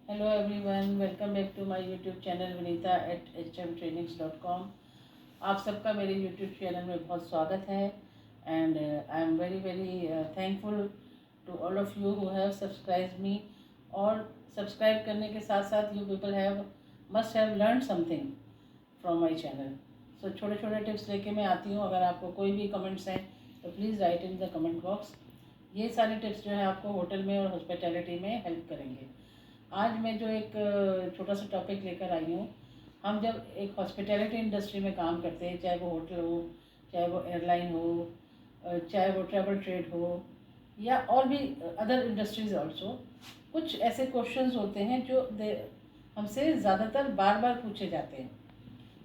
Hello everyone, welcome back to my YouTube channel Vinita at hmtrainings.com। आप सबका मेरे YouTube channel में बहुत स्वागत है and I am very very thankful to all of you who have subscribe me. और subscribe करने के साथ साथ you people have must have learn something from my channel. So छोटे छोटे टिप्स लेके मैं आती हूँ। अगर आपको कोई भी कमेंट्स हैं तो please write in the comment box. ये सारे टिप्स जो है आपको होटल में और हॉस्पिटैलिटी में हेल्प करेंगे। आज मैं जो एक छोटा सा टॉपिक लेकर आई हूँ, हम जब एक हॉस्पिटैलिटी इंडस्ट्री में काम करते हैं, चाहे वो होटल हो, चाहे वो एयरलाइन हो, चाहे वो ट्रैवल ट्रेड हो या और भी अदर इंडस्ट्रीज ऑल्सो, कुछ ऐसे क्वेश्चंस होते हैं जो हमसे ज़्यादातर बार बार पूछे जाते हैं।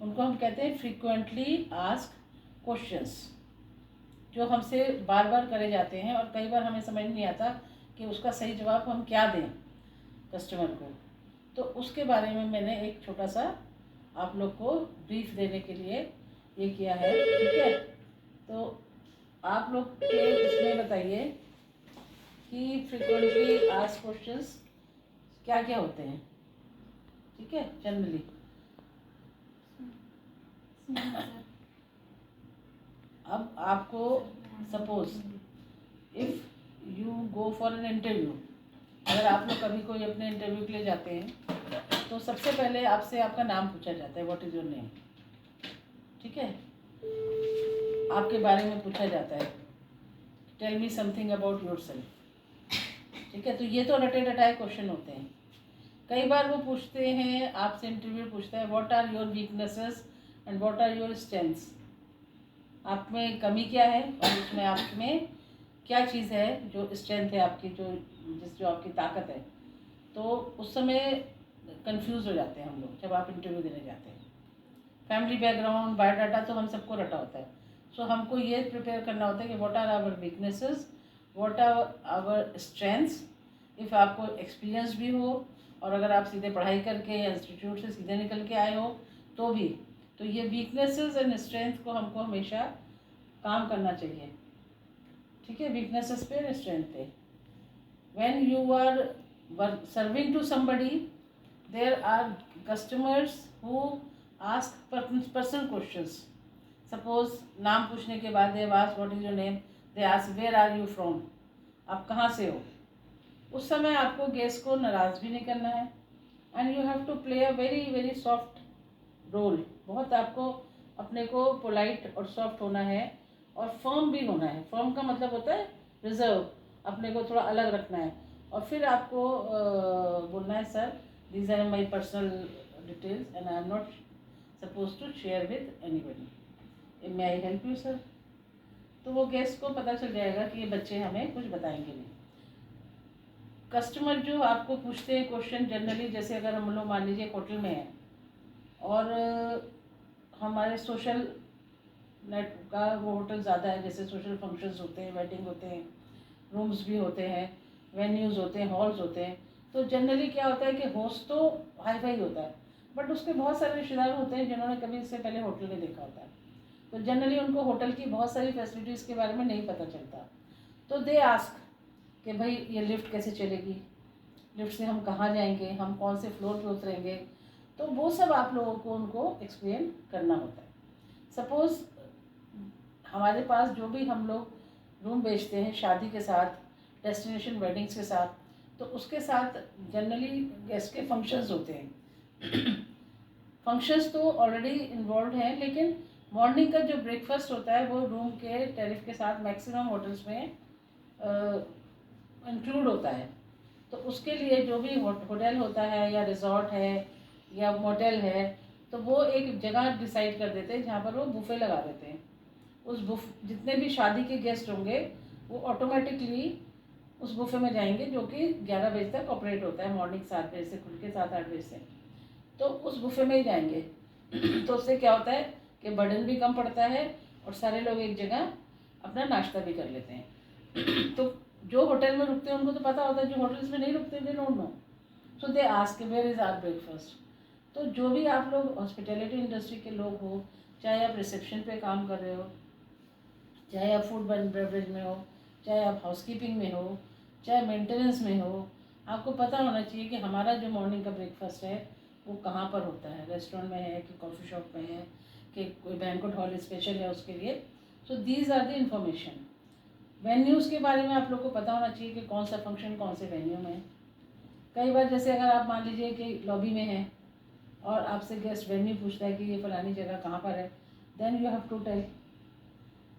उनको हम कहते हैं फ्रीक्वेंटली आस्क क्वेश्चंस, जो हमसे बार बार करे जाते हैं और कई बार हमें समझ नहीं आता कि उसका सही जवाब हम क्या दें कस्टमर को। तो उसके बारे में मैंने एक छोटा सा आप लोग को ब्रीफ देने के लिए ये किया है, ठीक है। तो आप लोग के इसमें बताइए कि फ्रीक्वेंटली आस्क्ड क्वेश्चंस क्या क्या होते हैं, ठीक है, जनरली। अब आपको suppose if you go for an interview, अगर आप लोग कभी कोई अपने इंटरव्यू के लिए जाते हैं तो सबसे पहले आपसे आपका नाम पूछा जाता है, व्हाट इज़ योर नेम, ठीक है। आपके बारे में पूछा जाता है, tell me something about yourself, ठीक है। तो ये तो रटे रटाए क्वेश्चन होते हैं। कई बार वो पूछते हैं आपसे, इंटरव्यू पूछता है what are your weaknesses and what are your strengths. आप में कमी क्या है और उसमें आप में क्या चीज़ है जो स्ट्रेंथ है आपकी, जो आपकी ताकत है। तो उस समय कंफ्यूज हो जाते हैं हम लोग जब आप इंटरव्यू देने जाते हैं। फैमिली बैकग्राउंड, बायोडाटा तो हम सबको रटा होता है। सो हमको ये प्रिपेयर करना होता है कि what are our weaknesses, what are our strengths. If आपको एक्सपीरियंस भी हो और अगर आप सीधे पढ़ाई करके या इंस्टीट्यूट से सीधे निकल के आए हो तो भी, तो ये वीकनेसेस एंड स्ट्रेंथ को हमको हमेशा काम करना चाहिए, ठीक है। वीकनेसेस पे और स्ट्रेंथ पे। When you are serving to somebody, there are customers who ask personal questions. Suppose नाम पूछने के बाद they ask what is your name, they ask where are you from, आप कहाँ से हो। उस समय आपको गेस्ट को नाराज़ भी नहीं करना है and you have to play a very very soft role. बहुत आपको अपने को पोलाइट और सॉफ्ट होना है और फर्म भी होना है। फर्म का मतलब होता है रिजर्व, अपने को थोड़ा अलग रखना है। और फिर आपको बोलना है sir these are my personal details and I am not suppose to share with anybody, may I help you sir. तो वो गेस्ट को पता चल जाएगा कि ये बच्चे हमें कुछ बताएंगे नहीं। कस्टमर जो आपको पूछते हैं क्वेश्चन जनरली, जैसे अगर हम लोग मान लीजिए होटल में हैं और हमारे सोशल नेट का वो होटल ज़्यादा है, जैसे सोशल फंक्शंस होते हैं, वेडिंग होते हैं, रूम्स भी होते हैं, वेन्यूज़ होते हैं, हॉल्स होते हैं। तो जनरली क्या होता है कि होस्ट तो हाई फाई होता है, बट उसके बहुत सारे रिश्तेदार होते हैं जिन्होंने कभी इससे पहले होटल में देखा होता है। तो जनरली उनको होटल की बहुत सारी फैसिलिटीज़ के बारे में नहीं पता चलता। तो दे आस्क कि भाई ये लिफ्ट कैसे चलेगी, लिफ्ट से हम कहाँ जाएंगे, हम कौन से फ्लोर पे उतरेंगे। तो वो सब आप लोगों को उनको एक्सप्लेन करना होता है। सपोज़ हमारे पास जो भी हम लोग रूम बेचते हैं शादी के साथ, डेस्टिनेशन वेडिंग्स के साथ, तो उसके साथ जनरली गेस्ट के फंक्शंस होते हैं। फंक्शंस तो ऑलरेडी इन्वॉल्व हैं, लेकिन मॉर्निंग का जो ब्रेकफास्ट होता है वो रूम के टैरिफ के साथ मैक्सिमम होटल्स में इंक्लूड होता है। तो उसके लिए जो भी होटल होता है या रिजॉर्ट है या मोटेल है, तो वो एक जगह डिसाइड कर देते हैं जहाँ पर वो बुफे लगा देते हैं। उस जितने भी शादी के गेस्ट होंगे वो ऑटोमेटिकली उस बुफे में जाएंगे, जो कि 11 बजे तक ऑपरेट होता है, मॉर्निंग 7 बजे से खुल के 7-8 बजे से। तो उस बुफे में ही जाएंगे। तो उससे क्या होता है कि बर्डन भी कम पड़ता है और सारे लोग एक जगह अपना नाश्ता भी कर लेते हैं। तो जो होटल में रुकते हैं उनको तो पता होता है, जो होटल्स में नहीं रुकते they don't know. So they ask where is our breakfast. तो जो भी आप लोग हॉस्पिटैलिटी इंडस्ट्री के लोग हो, चाहे आप रिसेप्शन पे काम कर रहे हो, चाहे आप फूड एंड बेवरेज में हो, चाहे आप हाउसकीपिंग में हो, चाहे मेंटेनेंस में हो, आपको पता होना चाहिए कि हमारा जो मॉर्निंग का ब्रेकफास्ट है वो कहाँ पर होता है, रेस्टोरेंट में है कि कॉफ़ी शॉप में है कि कोई बैंक्वेट हॉल स्पेशल है उसके लिए। So these are the information. Venues के बारे में आप लोग को पता होना चाहिए कि कौन सा फंक्शन कौन से वेन्यू में है। कई बार जैसे अगर आप मान लीजिए कि लॉबी में हैं और आपसे गेस्ट वेन्यू पूछता है कि ये फलानी जगह कहाँ पर है, then you have to tell.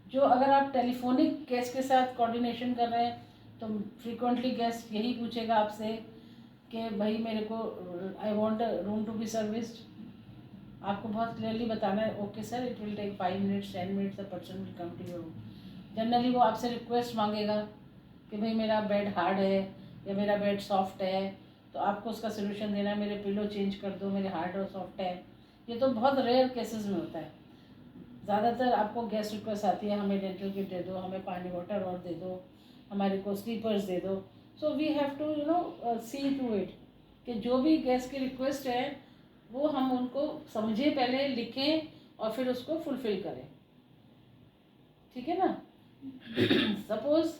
जो अगर आप टेलीफोनिक गेस्ट के साथ कोऑर्डिनेशन कर रहे हैं तो फ्रीक्वेंटली गेस्ट यही पूछेगा आपसे कि भाई मेरे को I want room to be serviced. आपको बहुत क्लियरली बताना है, okay sir it will take 5 minutes 10 minutes the person will come to your room. Generally वो आपसे रिक्वेस्ट मांगेगा कि भाई मेरा बेड हार्ड है या मेरा बेड सॉफ्ट है, तो आपको उसका सोल्यूशन देना है, मेरे पिलो चेंज कर दो, मेरे हार्ड और सॉफ्ट है। ये तो बहुत रेयर केसेस में होता है। ज़्यादातर आपको गेस्ट रिक्वेस्ट आती है हमें डेंटल किट दे दो, हमें पानी वाटर और दे दो, हमारे को स्लीपर्स दे दो। So we have to see to it कि जो भी गेस्ट की रिक्वेस्ट है वो हम उनको समझें, पहले लिखें और फिर उसको फुलफ़िल करें। ठीक है ना। सपोज़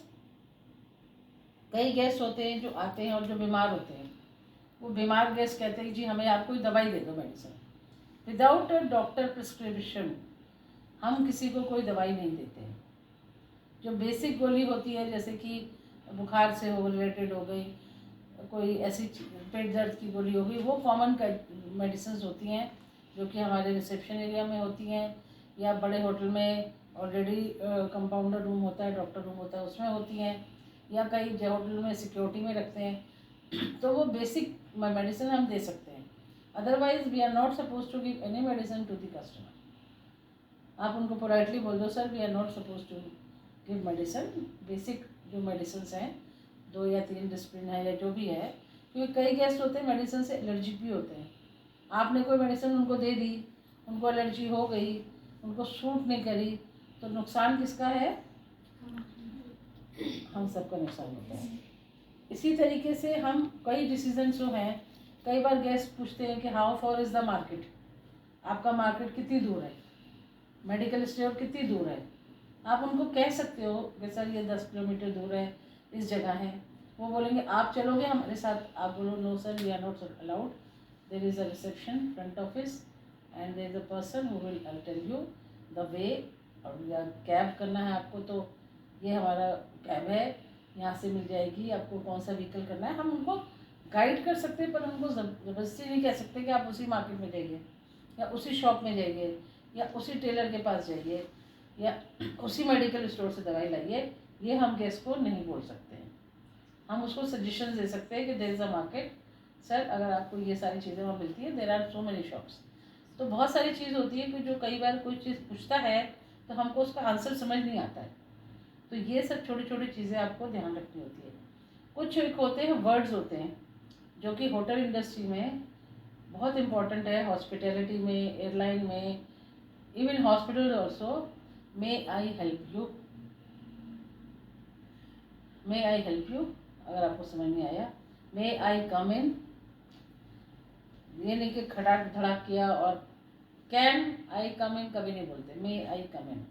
कई गेस्ट होते हैं जो आते हैं और जो बीमार होते हैं, वो बीमार गेस्ट कहते हैं जी हमें आप कोई दवाई दे दो, medicine. Without a doctor prescription हम किसी को कोई दवाई नहीं देते हैं। जो बेसिक गोली होती है जैसे कि बुखार से हो रिलेटेड हो गई, कोई ऐसी पेट दर्द की गोली हो गई, वो कॉमन मेडिसिन होती हैं जो कि हमारे रिसेप्शन एरिया में होती हैं या बड़े होटल में ऑलरेडी कंपाउंडर रूम होता है, डॉक्टर रूम होता है, उसमें होती हैं, या कई होटल में सिक्योरिटी में रखते हैं। तो वो बेसिक मेडिसिन हम दे सकते हैं। Otherwise we are not suppose to give any medicine to the customer. आप उनको पोलाइटली बोल दो sir we are not suppose to give medicine. Basic जो मेडिसिन हैं 2 या 3 डिस्प्रिन है या जो भी है, क्योंकि कई गेस्ट होते हैं मेडिसिन से एलर्जिक भी होते हैं। आपने कोई मेडिसिन उनको दे दी, उनको एलर्जी हो गई, उनको सूट नहीं करी, तो नुकसान किसका है? हम सबका नुकसान होता है। इसी तरीके से हम कई डिसीजन जो हैं, कई बार गेस्ट पूछते हैं कि how for is the market, आपका मार्केट कितनी दूर है, मेडिकल स्टोर कितनी दूर है। आप उनको कह सकते हो कि सर ये 10 किलोमीटर दूर है, इस जगह है। वो बोलेंगे आप चलोगे हमारे साथ, आप बोलो no sir we are not allowed, there is a reception front office and there is a person who will tell you the way. और या कैब करना है आपको तो ये हमारा कैब है, यहाँ से मिल जाएगी, आपको कौन सा व्हीकल करना है। हम उनको गाइड कर सकते हैं, पर उनको ज़बरदस्ती नहीं कह सकते कि आप उसी मार्केट में जाइए या उसी शॉप में जाइए या उसी टेलर के पास जाइए या उसी मेडिकल स्टोर से दवाई लाइए। ये हम गेस्ट को नहीं बोल सकते हैं। हम उसको सजेशन दे सकते हैं कि there is a market sir, अगर आपको ये सारी चीज़ें वहाँ मिलती है, there are so many shops. तो बहुत सारी चीज़ होती है कि जो कई बार कोई चीज़ पूछता है तो हमको उसका आंसर समझ नहीं आता है। तो ये सब छोटी छोटी चीज़ें आपको ध्यान रखनी होती है। कुछ एक होते हैं वर्ड्स होते हैं जो कि होटल इंडस्ट्री में बहुत इम्पॉर्टेंट है, हॉस्पिटैलिटी में, एयरलाइन में, even hospital also. May I help you, may I help you, अगर आपको समझ में आया। मे आई कम इन, ये नहीं कि खड़ाक धड़ाक किया। और कैन आई कम इन कभी नहीं बोलते, मे आई कम इन,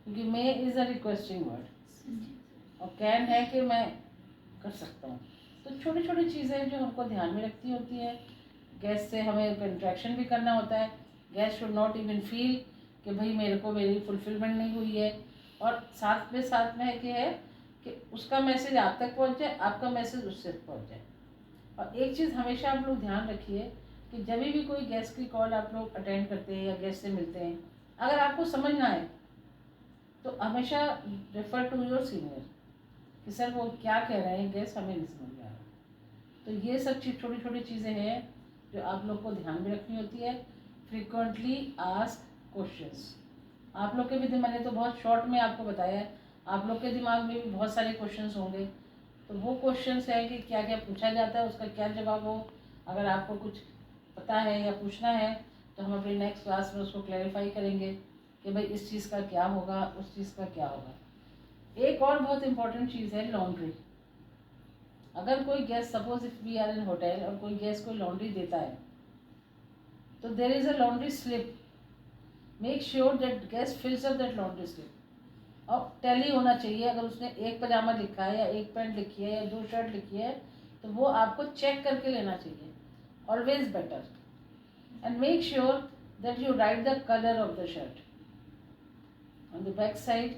क्योंकि मे इज़ अ रिक्वेस्टिंग वर्ड और कैन है कि मैं कर सकता हूँ। तो छोटी छोटी चीज़ें जो हमको ध्यान में रखती होती है। गेस्ट से हमें इंट्रैक्शन भी करना होता है। Guest should not even feel कि भाई मेरे को मेरी फुलफिलमेंट नहीं हुई है। और साथ में है कि उसका मैसेज आप तक पहुंच जाए, आपका मैसेज उससे पहुंच जाए। और एक चीज़ हमेशा आप लोग ध्यान रखिए कि जब भी कोई गेस्ट की कॉल आप लोग अटेंड करते हैं या गेस्ट से मिलते हैं, अगर आपको समझ ना आए तो हमेशा रेफर टू योर सीनियर कि सर वो क्या कह रहे हैं गेस्ट, हमें नहीं समझ में आ रहा। तो ये सब चीज़ छोटी छोटी चीज़ें हैं जो आप लोग को ध्यान में रखनी होती है। Frequently ask questions. आप लोग के भी मैंने तो बहुत शॉर्ट में आपको बताया है, आप लोग के दिमाग में भी बहुत सारे क्वेश्चंस होंगे। तो वो क्वेश्चंस है कि क्या क्या पूछा जाता है, उसका क्या जवाब हो। अगर आपको कुछ पता है या पूछना है तो हम अपनी नेक्स्ट क्लास में उसको क्लैरिफाई करेंगे कि भाई इस चीज़ का क्या होगा, उस चीज़ का क्या होगा। एक और बहुत इंपॉर्टेंट चीज़ है लॉन्ड्री। अगर कोई guest, suppose if we are in hotel और कोई गेस्ट कोई लॉन्ड्री देता है तो there is a laundry slip. Make sure that guest fills up that laundry slip. और टैली होना चाहिए। अगर उसने एक पजामा लिखा है या एक पैंट लिखी है या 2 शर्ट लिखी है तो वो आपको चेक करके लेना चाहिए, always better. And make sure that you right the colour of the shirt on the back side,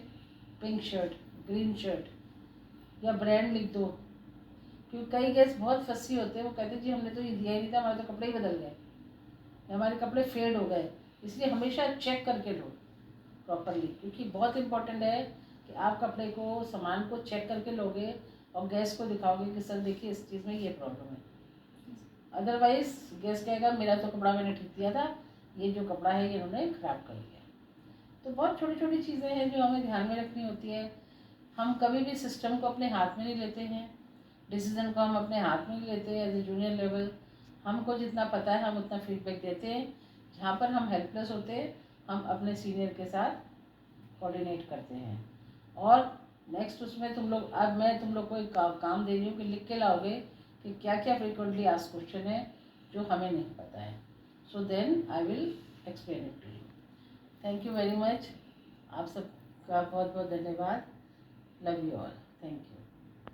pink shirt, green shirt, या ब्रांड लिख दो। क्योंकि कई गेस्ट बहुत फंसी होते हैं, वो कहते हैं जी हमने तो ये दिया ही नहीं था, हमारे तो कपड़े ही बदल गए, हमारे कपड़े फेड हो गए। इसलिए हमेशा चेक करके लो प्रॉपरली, क्योंकि बहुत इंपॉर्टेंट है कि आप कपड़े को, सामान को चेक करके लोगे और गेस्ट को दिखाओगे कि सर देखिए इस चीज़ में ये प्रॉब्लम है। अदरवाइज गेस्ट कहेगा मेरा तो कपड़ा मैंने ठीक दिया था, ये जो कपड़ा है ये इन्होंने ख़राब कर दिया। तो बहुत छोटी छोटी चीज़ें हैं जो हमें ध्यान में रखनी होती है। हम कभी भी सिस्टम को अपने हाथ में नहीं लेते हैं, डिसीज़न को हम अपने हाथ में नहीं लेते हैं। एज ए जूनियर लेवल हमको जितना पता है हम उतना फीडबैक देते हैं। जहाँ पर हम हेल्पलेस होते हैं हम अपने सीनियर के साथ कोऑर्डिनेट करते हैं। और नेक्स्ट उसमें तुम लोग, अब मैं तुम लोग को एक काम दे रही हूँ कि लिख के लाओगे कि क्या क्या फ्रीक्वेंटली आस्क्ड क्वेश्चन है जो हमें नहीं पता है। So then I will explain it to you. Thank you very much. आप सबका बहुत बहुत धन्यवाद। Love you all. Thank you.